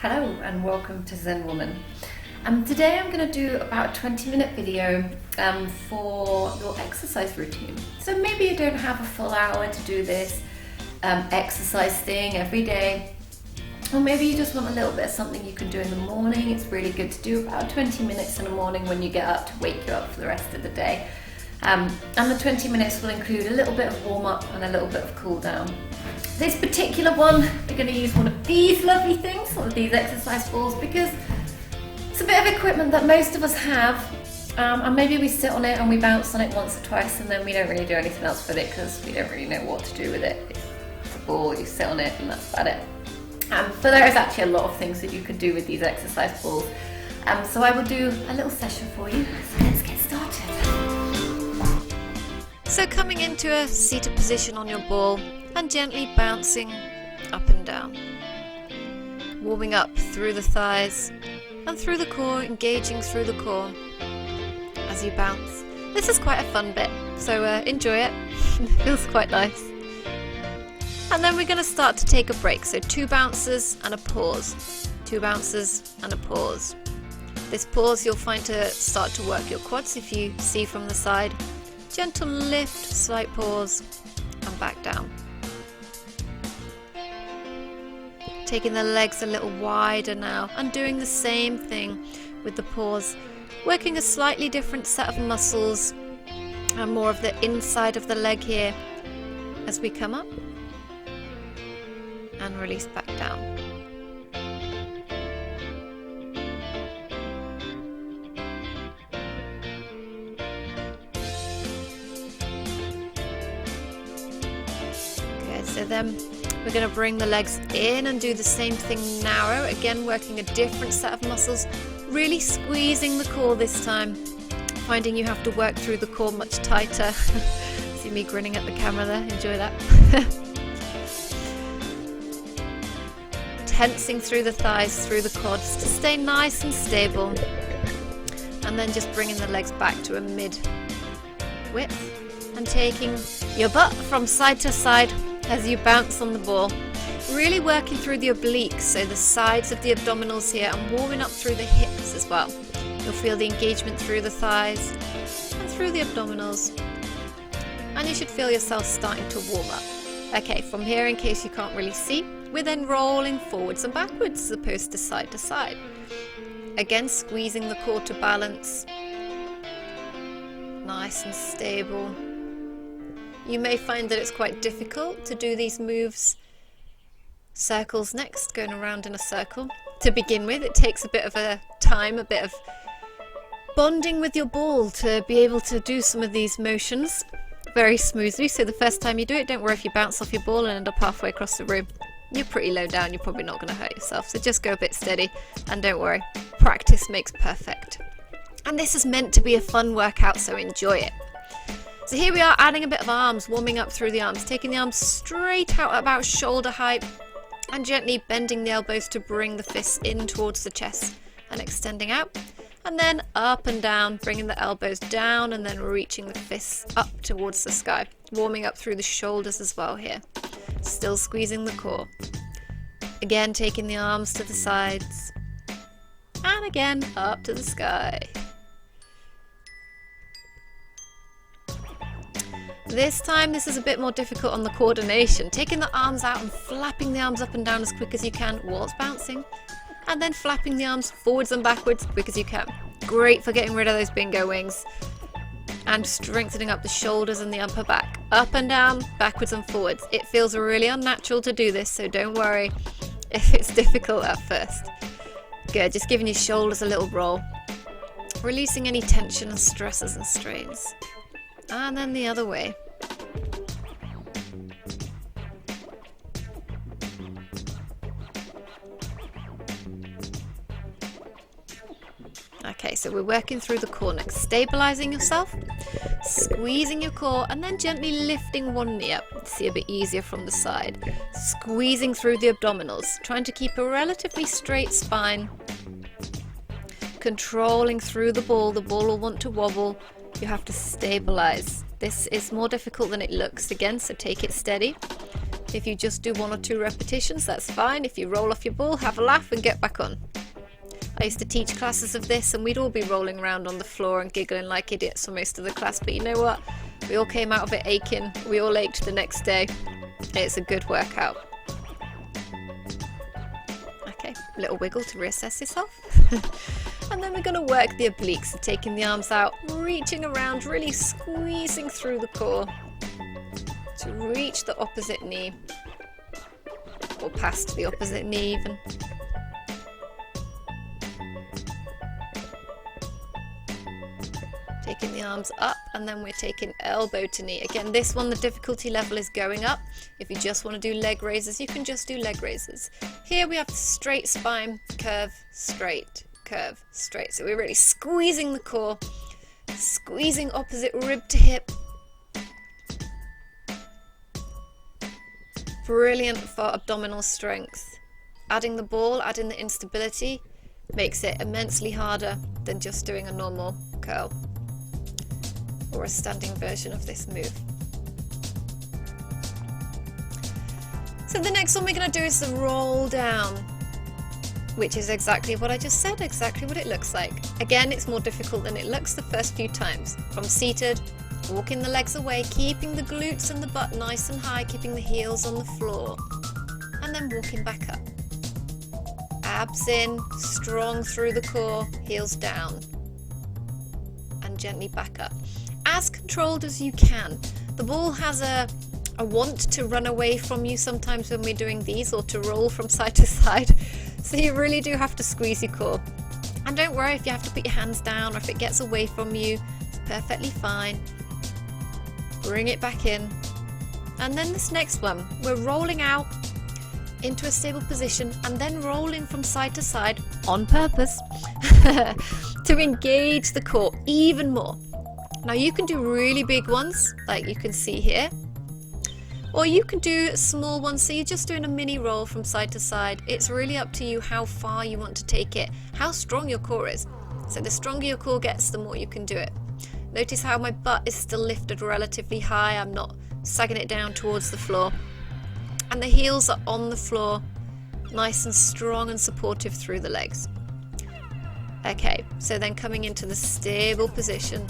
Hello and welcome to Zen Woman. Today I'm going to do about a 20-minute video for your exercise routine. So maybe you don't have a full hour to do this exercise thing every day, or maybe you just want a little bit of something you can do in the morning. It's really good to do about 20 minutes in the morning when you get up to wake you up for the rest of the day. And the 20 minutes will include a little bit of warm-up and a little bit of cool-down. This particular one, we're going to use one of these lovely things, one of these exercise balls, because it's a bit of equipment that most of us have, and maybe we sit on it and we bounce on it once or twice and then we don't really do anything else with it because we don't really know what to do with it. It's a ball, you sit on it and that's about it. But there is actually a lot of things that you could do with these exercise balls. So I will do a little session for you, so let's get started. So coming into a seated position on your ball and gently bouncing up and down. Warming up through the thighs and through the core, engaging through the core as you bounce. This is quite a fun bit, so enjoy it. It feels quite nice. And then we're going to start to take a break, so 2 bounces and a pause. 2 bounces and a pause. This pause you'll find to start to work your quads if you see from the side. Gentle lift, slight pause, and back down. Taking the legs a little wider now and doing the same thing with the pause. Working a slightly different set of muscles and more of the inside of the leg here as we come up and release back down. Okay, so then we're going to bring the legs in and do the same thing narrow, again working a different set of muscles, really squeezing the core this time, finding you have to work through the core much tighter. See me grinning at the camera there, enjoy that. Tensing through the thighs, through the quads to stay nice and stable, and then just bringing the legs back to a mid width and taking your butt from side to side as you bounce on the ball, really working through the obliques, so the sides of the abdominals here, and warming up through the hips as well. You'll feel the engagement through the thighs and through the abdominals, and you should feel yourself starting to warm up. Okay, from here, in case you can't really see, we're then rolling forwards and backwards as opposed to side. Again, squeezing the core to balance, nice and stable. You may find that it's quite difficult to do these moves. Circles next, going around in a circle. To begin with, it takes a bit of a time, a bit of bonding with your ball to be able to do some of these motions very smoothly. So the first time you do it, don't worry if you bounce off your ball and end up halfway across the room. You're pretty low down, you're probably not going to hurt yourself. So just go a bit steady and don't worry, practice makes perfect. And this is meant to be a fun workout, so enjoy it. So here we are, adding a bit of arms, warming up through the arms, taking the arms straight out about shoulder height and gently bending the elbows to bring the fists in towards the chest and extending out. And then up and down, bringing the elbows down and then reaching the fists up towards the sky. Warming up through the shoulders as well here. Still squeezing the core. Again, taking the arms to the sides. And again, up to the sky. This time, this is a bit more difficult on the coordination. Taking the arms out and flapping the arms up and down as quick as you can whilst bouncing. And then flapping the arms forwards and backwards as quick as you can. Great for getting rid of those bingo wings. And strengthening up the shoulders and the upper back. Up and down, backwards and forwards. It feels really unnatural to do this, so don't worry if it's difficult at first. Good, just giving your shoulders a little roll. Releasing any tension and stresses and strains. And then the other way. Okay, so we're working through the core next. Stabilizing yourself, squeezing your core, and then gently lifting one knee up. See, a bit easier from the side. Squeezing through the abdominals, trying to keep a relatively straight spine. Controlling through the ball will want to wobble. You have to stabilize. This is more difficult than it looks again, so take it steady. If you just do 1 or 2 repetitions, that's fine. If you roll off your ball, have a laugh and get back on. I used to teach classes of this and we'd all be rolling around on the floor and giggling like idiots for most of the class, but you know what? We all came out of it aching. We all ached the next day. It's a good workout. Okay, little wiggle to reassess yourself. And then we're going to work the obliques, so taking the arms out, reaching around, really squeezing through the core to reach the opposite knee, or past the opposite knee even. Taking the arms up, and then we're taking elbow to knee. Again, this one, the difficulty level is going up. If you just want to do leg raises, you can just do leg raises. Here we have straight spine, curve, straight, curve, straight. So we're really squeezing the core, squeezing opposite rib to hip. Brilliant for abdominal strength. Adding the ball, adding the instability, makes it immensely harder than just doing a normal curl or a standing version of this move. So the next one we're going to do is the roll down, which is exactly what I just said, exactly what it looks like. Again, it's more difficult than it looks the first few times. From seated, walking the legs away, keeping the glutes and the butt nice and high, keeping the heels on the floor, and then walking back up. Abs in, strong through the core, heels down, and gently back up. As controlled as you can. The ball has a want to run away from you sometimes when we're doing these, or to roll from side to side. So you really do have to squeeze your core. And don't worry if you have to put your hands down or if it gets away from you, it's perfectly fine. Bring it back in. And then this next one, we're rolling out into a stable position and then rolling from side to side on purpose to engage the core even more. Now you can do really big ones like you can see here, or you can do small ones, so you're just doing a mini roll from side to side. It's really up to you how far you want to take it, how strong your core is. So the stronger your core gets, the more you can do it. Notice how my butt is still lifted relatively high. I'm not sagging it down towards the floor. And the heels are on the floor, nice and strong and supportive through the legs. Okay, so then coming into the stable position.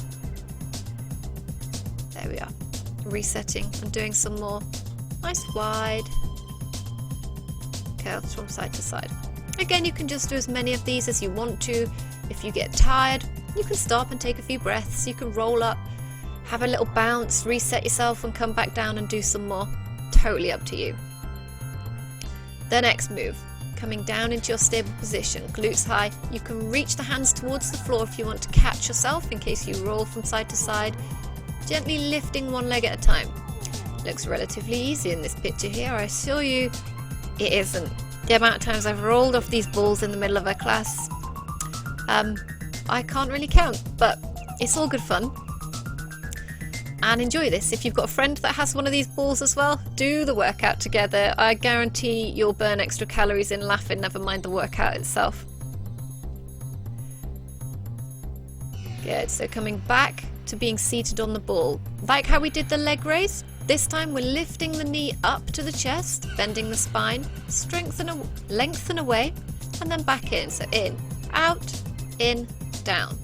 There we are. Resetting and doing some more nice wide curls from side to side. Again, you can just do as many of these as you want to. If you get tired, you can stop and take a few breaths. You can roll up, have a little bounce, reset yourself and come back down and do some more. Totally up to you. The next move, coming down into your stable position, glutes high. You can reach the hands towards the floor if you want to catch yourself in case you roll from side to side. Gently lifting one leg at a time. Looks relatively easy in this picture here. I assure you it isn't. The amount of times I've rolled off these balls in the middle of a class, I can't really count, but it's all good fun. And enjoy this. If you've got a friend that has one of these balls as well, do the workout together. I guarantee you'll burn extra calories in laughing, never mind the workout itself. Good, so coming back to being seated on the ball. Like how we did the leg raise, this time we're lifting the knee up to the chest, bending the spine, lengthen away, and then back in. So in, out, in, down,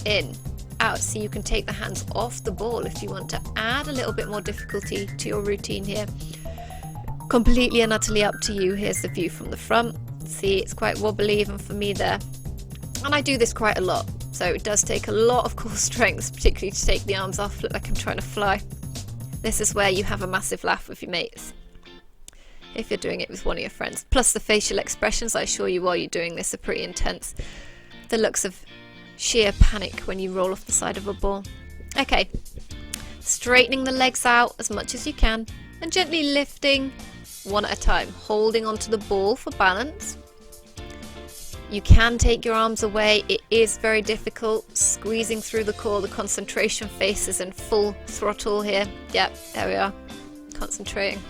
in, out. So you can take the hands off the ball if you want to add a little bit more difficulty to your routine here. Completely and utterly up to you. Here's the view from the front. See, it's quite wobbly even for me there. And I do this quite a lot. So it does take a lot of core strength, particularly to take the arms off, look like I'm trying to fly. This is where you have a massive laugh with your mates, if you're doing it with one of your friends. Plus the facial expressions, I assure you, while you're doing this are pretty intense. The looks of sheer panic when you roll off the side of a ball. Okay, straightening the legs out as much as you can and gently lifting one at a time, holding onto the ball for balance. You can take your arms away. It is very difficult. Squeezing through the core. The concentration face is in full throttle here. Yep, there we are. Concentrating.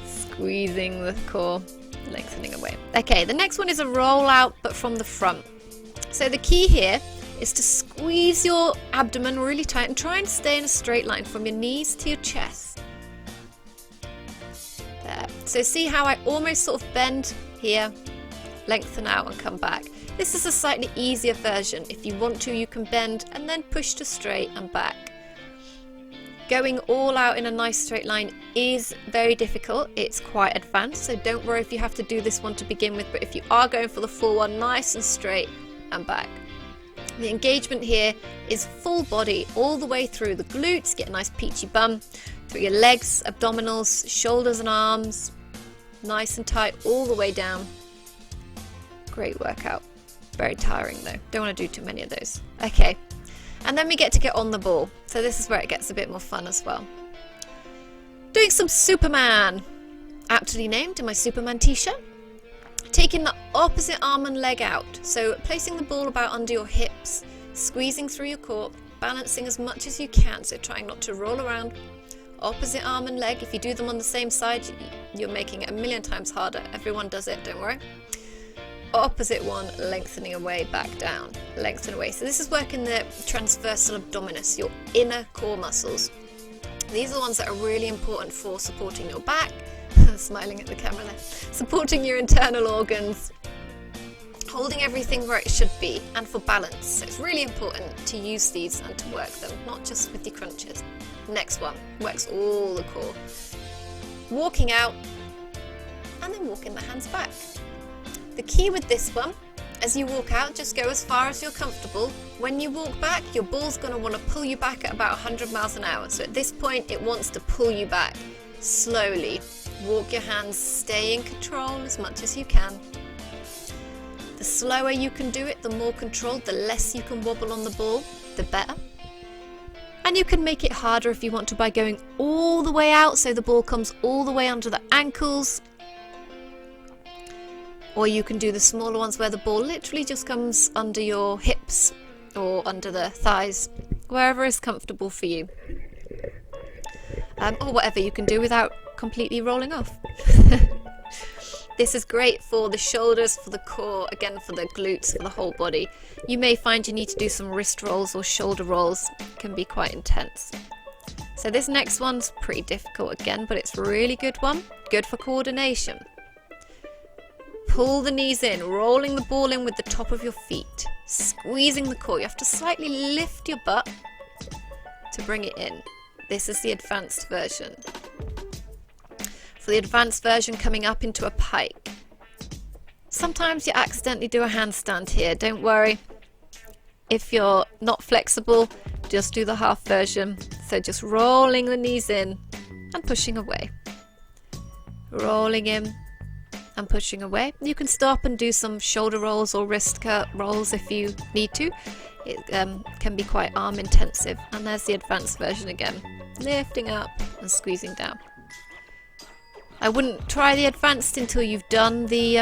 Squeezing the core, lengthening away. Okay, the next one is a roll out, but from the front. So the key here is to squeeze your abdomen really tight and try and stay in a straight line from your knees to your chest. There. So see how I almost sort of bend here, lengthen out and come back. This is a slightly easier version. If you want to, you can bend and then push to straight and back. Going all out in a nice straight line is very difficult. It's quite advanced, so don't worry if you have to do this one to begin with, but if you are going for the full one, nice and straight and back. The engagement here is full body all the way through the glutes, get a nice peachy bum, through your legs, abdominals, shoulders and arms, nice and tight all the way down. Great workout. Very tiring though. Don't want to do too many of those. Okay. And then we get to get on the ball. So this is where it gets a bit more fun as well. Doing some Superman. Aptly named in my Superman t-shirt. Taking the opposite arm and leg out. So placing the ball about under your hips, squeezing through your core, balancing as much as you can. So trying not to roll around. Opposite arm and leg. If you do them on the same side, you're making it a million times harder. Everyone does it, don't worry. Opposite one, lengthening away, back down, lengthen away. So this is working the transversal abdominis, your inner core muscles. These are the ones that are really important for supporting your back, smiling at the camera there, supporting your internal organs, holding everything where it should be, and for balance. So it's really important to use these and to work them, not just with your crunches. Next one, works all the core. Walking out, and then walking the hands back. The key with this one, as you walk out, just go as far as you're comfortable. When you walk back, your ball's going to want to pull you back at about 100 miles an hour. So at this point, it wants to pull you back slowly. Walk your hands, stay in control as much as you can. The slower you can do it, the more controlled, the less you can wobble on the ball, the better. And you can make it harder if you want to by going all the way out, so the ball comes all the way under the ankles. Or you can do the smaller ones where the ball literally just comes under your hips or under the thighs, wherever is comfortable for you. Or whatever you can do without completely rolling off. This is great for the shoulders, for the core, again for the glutes, for the whole body. You may find you need to do some wrist rolls or shoulder rolls. It can be quite intense. So this next one's pretty difficult again, but it's a really good one. Good for coordination. Pull the knees in, rolling the ball in with the top of your feet, squeezing the core. You have to slightly lift your butt to bring it in. This is the advanced version. For the advanced version, coming up into a pike. Sometimes you accidentally do a handstand here, don't worry. If you're not flexible, just do the half version. So just rolling the knees in and pushing away. Rolling in and pushing away. You can stop and do some shoulder rolls or wrist rolls if you need to. It can be quite arm intensive. And there's the advanced version again. Lifting up and squeezing down. I wouldn't try the advanced until you've done the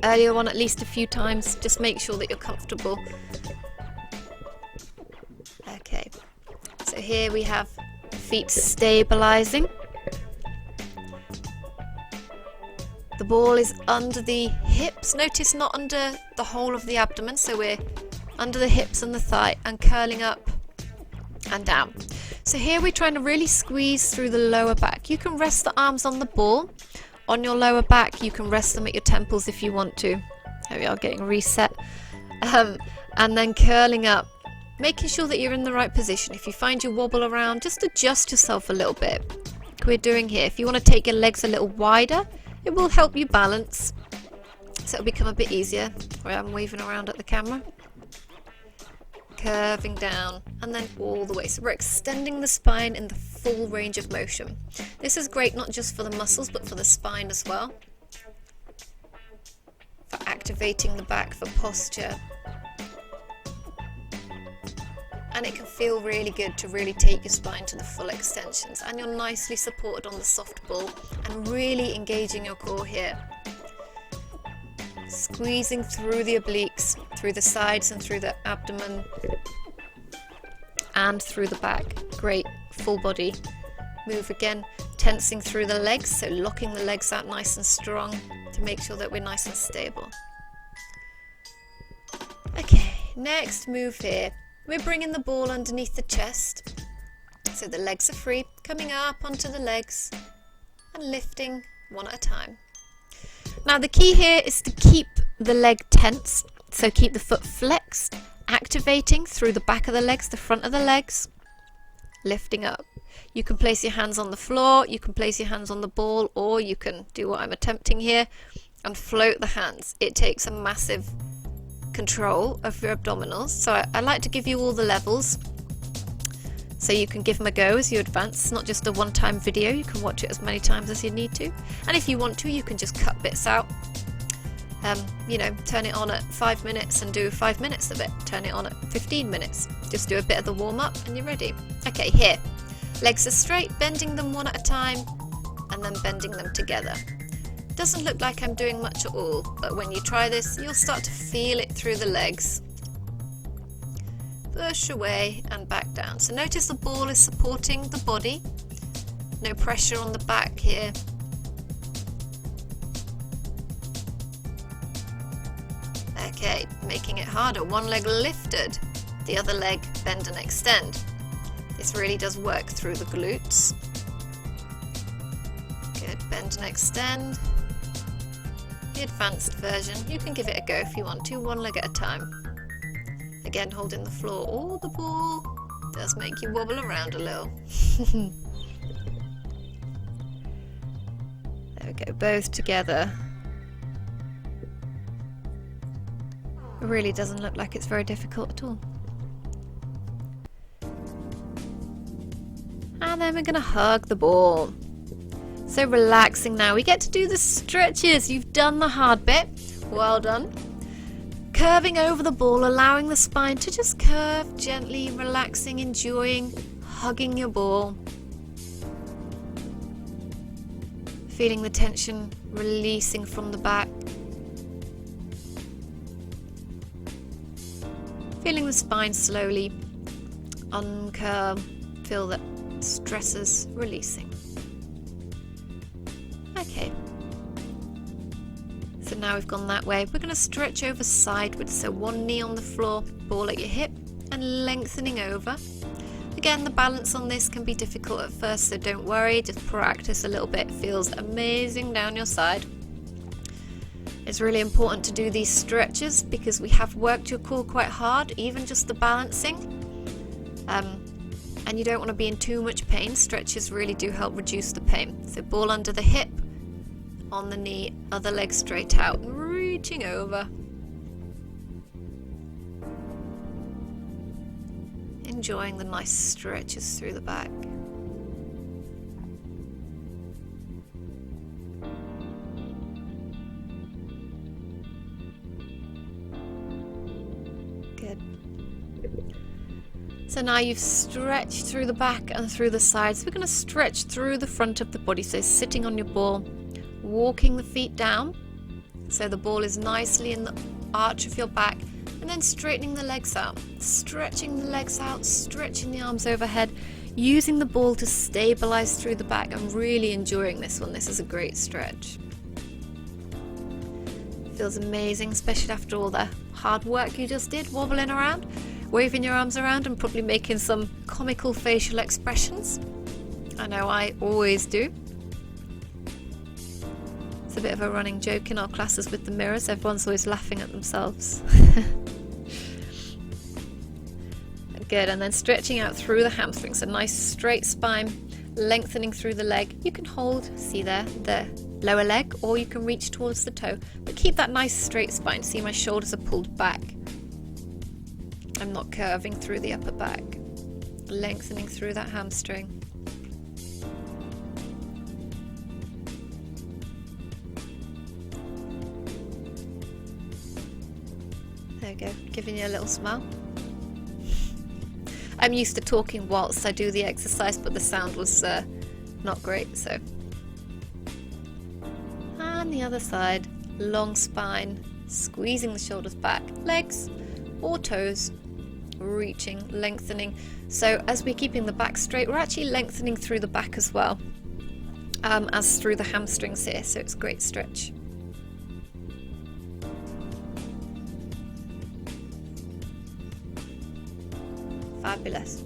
earlier one at least a few times. Just make sure that you're comfortable. Okay, so here we have feet stabilizing. The ball is under the hips. Notice not under the whole of the abdomen, so we're under the hips and the thigh and curling up and down. So here we're trying to really squeeze through the lower back. You can rest the arms on the ball, on your lower back. You can rest them at your temples if you want to. There we are, getting reset. And then curling up, making sure that you're in the right position. If you find you wobble around, just adjust yourself a little bit. Like we're doing here. If you want to take your legs a little wider, it will help you balance, so it'll become a bit easier. Where I'm waving around at the camera. Curving down and then all the way. So we're extending the spine in the full range of motion. This is great not just for the muscles but for the spine as well. For activating the back, for posture. And it can feel really good to really take your spine to the full extensions, and you're nicely supported on the soft ball and really engaging your core here. Squeezing through the obliques, through the sides and through the abdomen and through the back. Great full body move again, tensing through the legs, so locking the legs out nice and strong to make sure that we're nice and stable. Okay, next move here. We're bringing the ball underneath the chest. So the legs are free, coming up onto the legs and lifting one at a time. Now the key here is to keep the leg tense. So keep the foot flexed, activating through the back of the legs, the front of the legs, lifting up. You can place your hands on the floor, you can place your hands on the ball, or you can do what I'm attempting here and float the hands. It takes a massive control of your abdominals. So I like to give you all the levels so you can give them a go as you advance. It's not just a one-time video, you can watch it as many times as you need to. And if you want to, you can just cut bits out. You know, turn it on at 5 minutes and do 5 minutes of it. Turn it on at 15 minutes. Just do a bit of the warm-up and you're ready. Okay, here. Legs are straight, bending them one at a time and then bending them together. Doesn't look like I'm doing much at all, but when you try this, you'll start to feel it through the legs. Push away and back down. So notice the ball is supporting the body. No pressure on the back here. Okay, making it harder. One leg lifted, the other leg bend and extend. This really does work through the glutes. Good, bend and extend. The advanced version, you can give it a go if you want to, one leg at a time. Again, holding the floor. Oh, the ball does make you wobble around a little. There we go, both together. It really doesn't look like it's very difficult at all. And then we're going to hug the ball. So relaxing now. We get to do the stretches. You've done the hard bit. Well done. Curving over the ball, allowing the spine to just curve gently, relaxing, enjoying, hugging your ball. Feeling the tension releasing from the back. Feeling the spine slowly uncurve. Feel the stresses releasing. Okay. So now we've gone that way. We're going to stretch over sideways. So one knee on the floor, ball at your hip, and lengthening over. Again, the balance on this can be difficult at first, so don't worry. Just practice a little bit. It feels amazing down your side. It's really important to do these stretches because we have worked your core quite hard, even just the balancing. And you don't want to be in too much pain. Stretches really do help reduce the pain. So ball under the hip, on the knee, other leg straight out, reaching over. Enjoying the nice stretches through the back. Good. So now you've stretched through the back and through the sides. We're going to stretch through the front of the body. So sitting on your ball, walking the feet down. So the ball is nicely in the arch of your back. And then straightening the legs out. Stretching the legs out, stretching the arms overhead. Using the ball to stabilize through the back. I'm really enjoying this one. This is a great stretch. Feels amazing, especially after all the hard work you just did, wobbling around, waving your arms around and probably making some comical facial expressions. I know I always do. It's a bit of a running joke in our classes with the mirrors. Everyone's always laughing at themselves. Good, and then stretching out through the hamstrings. A nice straight spine, lengthening through the leg. You can hold, see there, the lower leg, or you can reach towards the toe. But keep that nice straight spine. See, my shoulders are pulled back. I'm not curving through the upper back. Lengthening through that hamstring. There we go, giving you a little smile. I'm used to talking whilst I do the exercise, but the sound was not great, so. And the other side, long spine, squeezing the shoulders back, legs or toes, reaching, lengthening. So as we're keeping the back straight, we're actually lengthening through the back as well, as through the hamstrings here, so it's a great stretch. fabulous.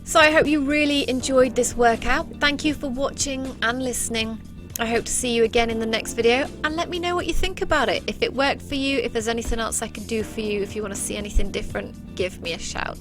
So I hope you really enjoyed this workout. Thank you for watching and listening. I hope to see you again in the next video, and let me know what you think about it. If it worked for you, if there's anything else I can do for you, if you want to see anything different, give me a shout.